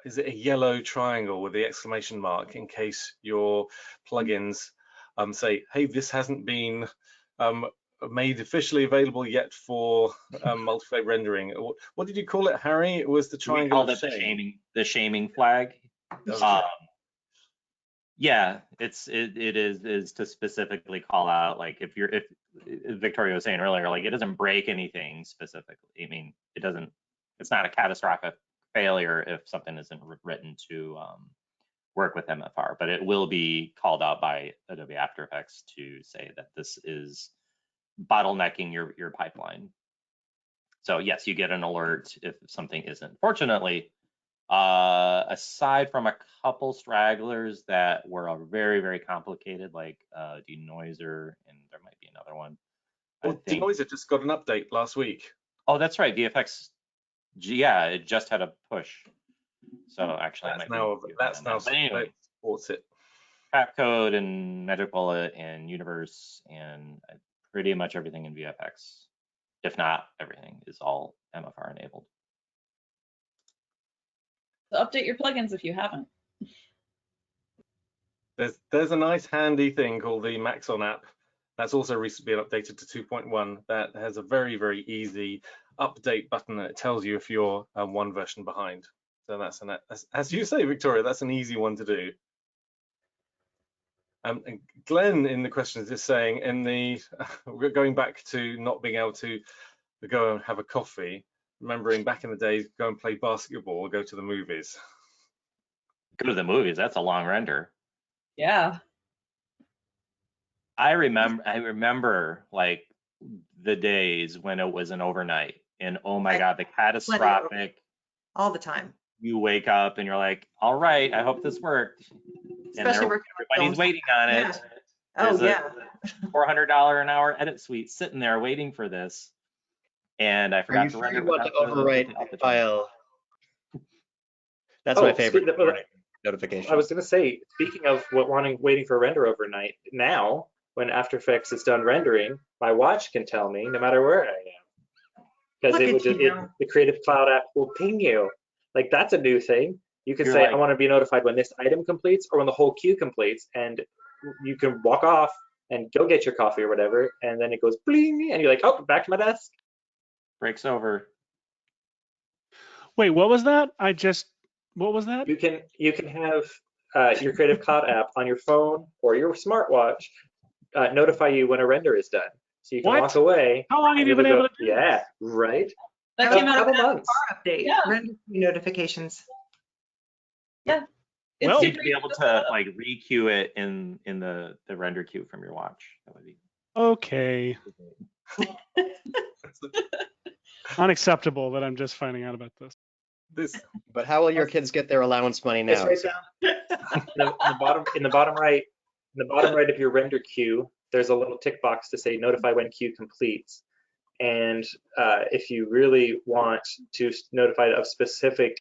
is it a yellow triangle with the exclamation mark, in case your plugins say, hey, this hasn't been made officially available yet for multi-flavored rendering. What did you call it, Harry? It was the triangle. We called it the shaming flag. Yeah, it is to specifically call out, like, if Victoria was saying earlier, like, it doesn't break anything specifically. I mean, it's not a catastrophic failure if something isn't written to work with MFR, but it will be called out by Adobe After Effects to say that this is bottlenecking your pipeline. So yes, you get an alert if something isn't. Fortunately, aside from a couple stragglers that were very, very complicated, like Denoiser, and there might be another one. Well, Denoiser just got an update last week. Oh, that's right. VFX, yeah, it just had a push. So actually, that's now but anyway, supports it. Capcode and Magic Bullet and Universe and pretty much everything in VFX, if not everything, is all MFR enabled. So update your plugins if you haven't. There's a nice handy thing called the Maxon app that's also recently been updated to 2.1 that has a very, very easy update button that tells you if you're one version behind. So that's as you say, Victoria, that's an easy one to do. And Glenn in the question is just saying, we're going back to not being able to go and have a coffee, remembering back in the days, go and play basketball or go to the movies. Go to the movies, that's a long render. Yeah. I remember like the days when it was an overnight, and oh my God, the catastrophic. All the time. You wake up and you're like, all right, I hope this worked. Especially and everybody's waiting on it. Yeah. Oh yeah. $400 an hour edit suite sitting there waiting for this. And I forgot to render. You want to overwrite the file? That's my favorite notification. I was going to say, speaking of waiting for a render overnight, now when After Effects is done rendering, my watch can tell me no matter where I am, because the Creative Cloud app will ping you. Like, that's a new thing. You can say, I want to be notified when this item completes or when the whole queue completes, and you can walk off and go get your coffee or whatever, and then it goes bling, and you're like, oh, back to my desk. Breaks over. Wait, what was that? What was that? You can have your Creative Cloud app on your phone or your smartwatch notify you when a render is done, so you can walk away. How long have you been able to do this? Yeah, right. That came out of months. Update. Yeah. Render notifications. Yeah. Well, you'd be able to like re-queue it in the render queue from your watch. That would be okay. Unacceptable that I'm just finding out about this. But how will your kids get their allowance money now? It's right down in the bottom right of your render queue. There's a little tick box to say notify when queue completes. And if you really want to notify of specific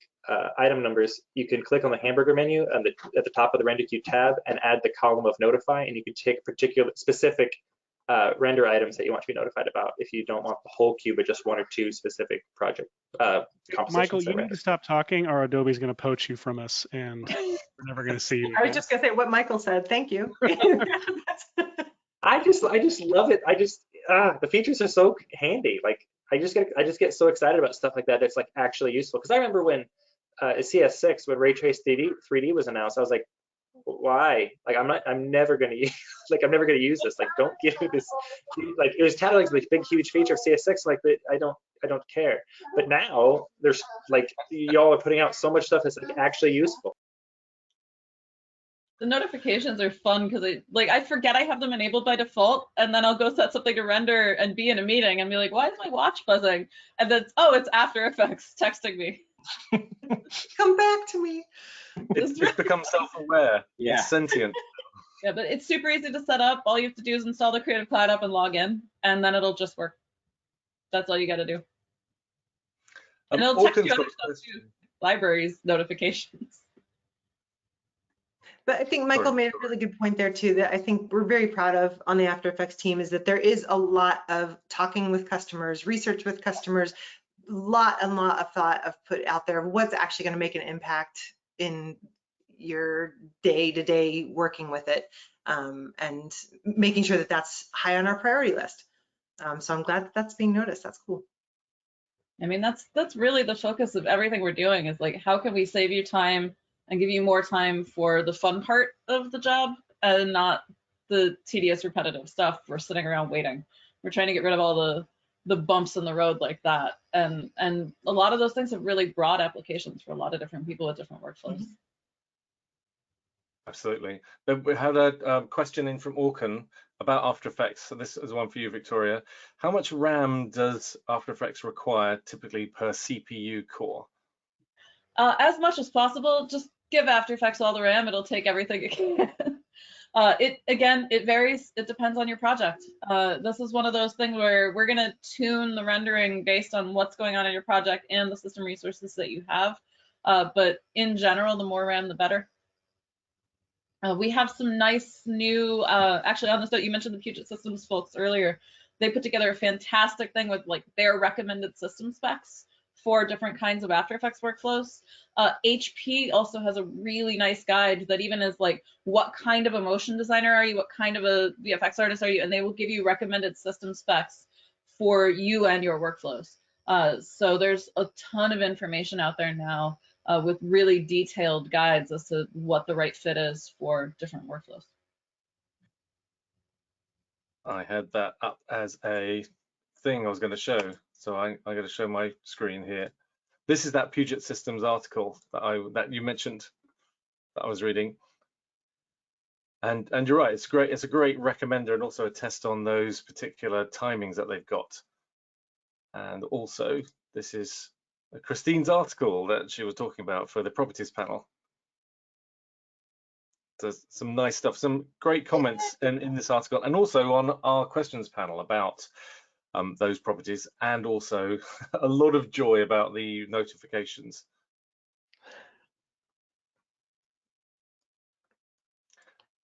item numbers, you can click on the hamburger menu at the top of the render queue tab and add the column of notify, and you can take specific render items that you want to be notified about if you don't want the whole queue, but just one or two specific project compositions. Michael, you need to stop talking or Adobe's going to poach you from us and we're never going to see you. I was just going to say what Michael said. Thank you. I just love it. The features are so handy. Like I just get so excited about stuff like that. It's like actually useful. Because I remember when CS6, when Ray Trace 3D was announced, I was like, why? Like I'm never gonna use this. Like, don't give me this. Like, it was touted like this big huge feature of CS6. Like, I don't care. But now there's like, y'all are putting out so much stuff that's like actually useful. The notifications are fun because I forget I have them enabled by default, and then I'll go set something to render and be in a meeting and be like, why is my watch buzzing? And then, oh, it's After Effects texting me. Come back to me. It's become self-aware. Yeah. It's sentient. Yeah, but it's super easy to set up. All you have to do is install the Creative Cloud app and log in, and then it'll just work. That's all you got to do. And it'll text you other stuff too. Libraries, notifications. But I think Michael made a really good point there too, that I think we're very proud of on the After Effects team, is that there is a lot of talking with customers, research with customers, a lot of thought of put out there of what's actually going to make an impact in your day-to-day working with it, and making sure that that's high on our priority list. So I'm glad that that's being noticed. That's cool. I mean, that's really the focus of everything we're doing, is like, how can we save you time and give you more time for the fun part of the job and not the tedious, repetitive stuff we're sitting around waiting. We're trying to get rid of all the bumps in the road like that. And a lot of those things have really broad applications for a lot of different people with different workflows. Absolutely. We had a question in from Orkan about After Effects. So this is one for you, Victoria. How much RAM does After Effects require typically per CPU core? As much as possible. Just give After Effects all the RAM. It'll take everything it can. It varies. It depends on your project. This is one of those things where we're going to tune the rendering based on what's going on in your project and the system resources that you have. But in general, the more RAM, the better. We have some nice new, actually on this note, you mentioned the Puget Systems folks earlier. They put together a fantastic thing with like their recommended system specs for different kinds of After Effects workflows. HP also has a really nice guide that even is like, what kind of a motion designer are you? What kind of a VFX artist are you? And they will give you recommended system specs for you and your workflows. So there's a ton of information out there now with really detailed guides as to what the right fit is for different workflows. I had that up as a thing I was going to show. So I'm going to show my screen here. This is that Puget Systems article that you mentioned that I was reading. And you're right, it's great. It's a great recommender and also a test on those particular timings that they've got. And also, this is Christine's article that she was talking about for the properties panel. There's some nice stuff, some great comments in this article, and also on our questions panel about those properties, and also a lot of joy about the notifications.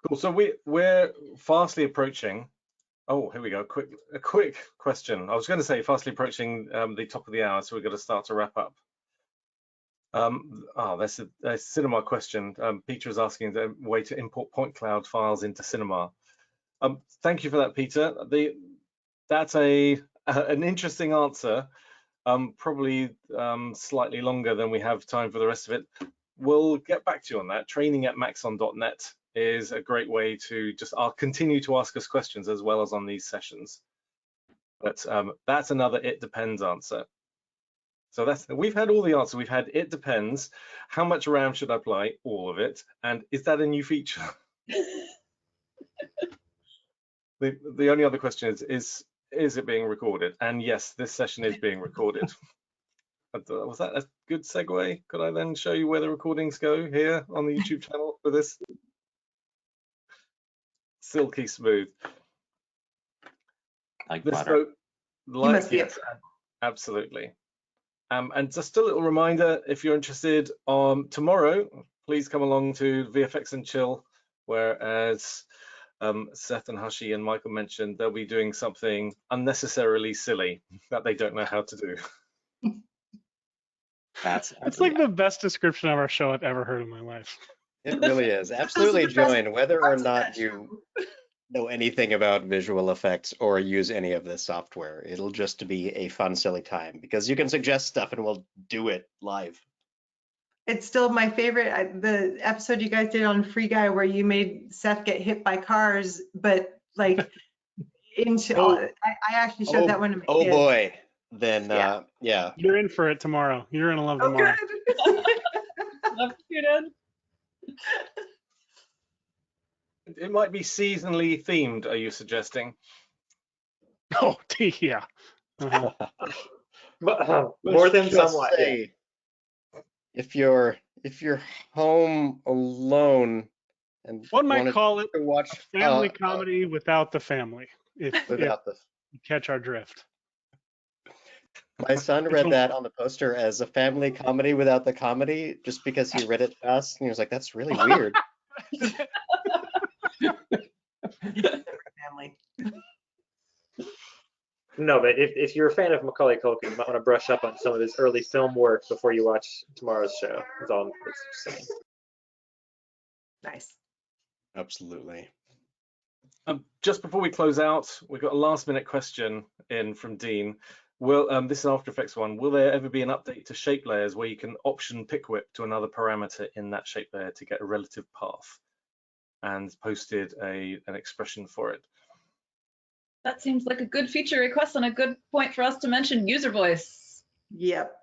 Cool. So we're fastly approaching. Oh, here we go. A quick question. I was going to say fastly approaching the top of the hour, so we're going to start to wrap up. That's a Cinema question. Peter is asking the way to import point cloud files into Cinema. Thank you for that, Peter. That's an interesting answer. Probably slightly longer than we have time for the rest of it. We'll get back to you on that. Training@maxon.net is a great way to just continue to ask us questions as well as on these sessions. But that's another it depends answer. So we've had all the answers. We've had it depends. How much RAM should I apply? All of it. And is that a new feature? The only other question is it being recorded? And yes, this session is being recorded. Was that a good segue? Could I then show you where the recordings go here on the YouTube channel for this? Silky smooth. Like butter. Yes, absolutely. And just a little reminder, if you're interested, tomorrow, please come along to VFX and Chill, where as Seth and Hashi and Michael mentioned, they'll be doing something unnecessarily silly that they don't know how to do. That's like the best description of our show I've ever heard in my life. It really is. Absolutely join, whether or not you know anything about visual effects or use any of this software. It'll just be a fun, silly time because you can suggest stuff and we'll do it live. It's still my favorite, the episode you guys did on Free Guy where you made Seth get hit by cars, but like, I actually showed that one to my kids. Boy. Then, yeah. You're in for it tomorrow. You're going to love tomorrow. Love to tune in. It might be seasonally themed, are you suggesting? Oh, yeah. More than somewhat. if you're home alone and One might wanted call it to watch a family comedy without the family, if without the. you catch our drift. My son Which read one- that on the poster as a family comedy without the comedy, just because he read it fast, and he was like, "That's really weird." Family. No, but if you're a fan of Macaulay Culkin, you might want to brush up on some of his early film work before you watch tomorrow's show. That's all it's saying. Nice. Absolutely. Just before we close out, we've got a last minute question in from Dean. This is After Effects one. Will there ever be an update to shape layers where you can option pick whip to another parameter in that shape layer to get a relative path? And posted an expression for it. That seems like a good feature request and a good point for us to mention user voice. Yep.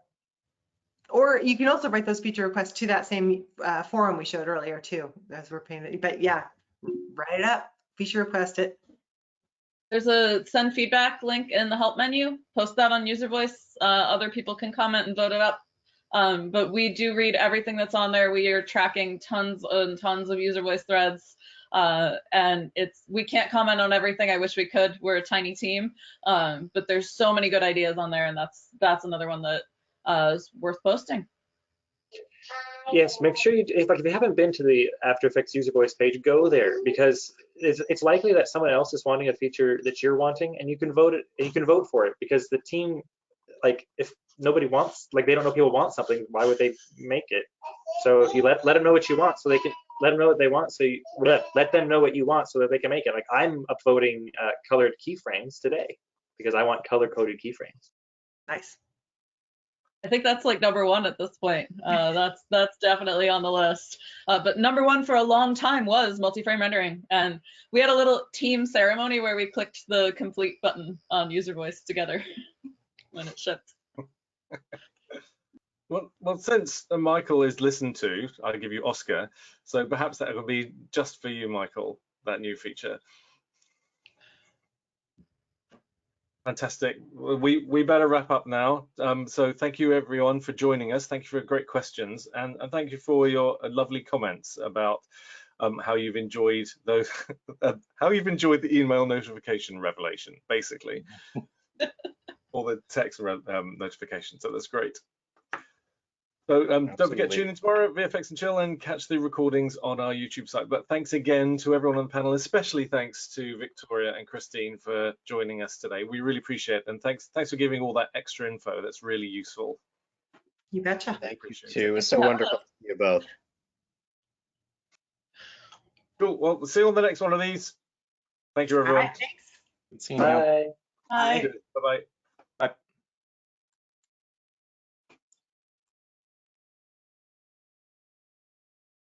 Or you can also write those feature requests to that same forum we showed earlier too, as we're paying it. But yeah, write it up, feature request it. There's a send feedback link in the help menu. Post that on user voice. Other people can comment and vote it up. But we do read everything that's on there. We are tracking tons and tons of user voice threads. And we can't comment on everything. I wish we could. We're a tiny team, but there's so many good ideas on there, and that's another one that is worth posting. Yes, make sure if you haven't been to the After Effects user voice page, go there, because it's likely that someone else is wanting a feature that you're wanting, and you can vote for it, because the team, like, if nobody wants, like, they don't know people want something, why would they make it? So if you let them know what you want, so they can let them know what they want, so you let them know what you want so that they can make it. Like, I'm upvoting colored keyframes today because I want color-coded keyframes. Nice. I think that's like #1 at this point. That's definitely on the list. But #1 for a long time was multi-frame rendering, and we had a little team ceremony where we clicked the complete button on user voice together when it shipped. Well, since Michael is listened to, I'll give you Oscar. So perhaps that will be just for you, Michael, that new feature. Fantastic. We better wrap up now. So thank you everyone for joining us. Thank you for great questions, and thank you for your lovely comments about how you've enjoyed those, how you've enjoyed the email notification revelation, basically, or the text notification. So that's great. So don't forget, tune in tomorrow at VFX and Chill and catch the recordings on our YouTube site. But thanks again to everyone on the panel, especially thanks to Victoria and Christine for joining us today. We really appreciate it. And thanks for giving all that extra info. That's really useful. You betcha. Thank you too. It was so wonderful to see you both. Cool. Well, we'll see you on the next one of these. Thank you, everyone. All right, thanks. Good seeing you. Bye. Bye. Bye-bye.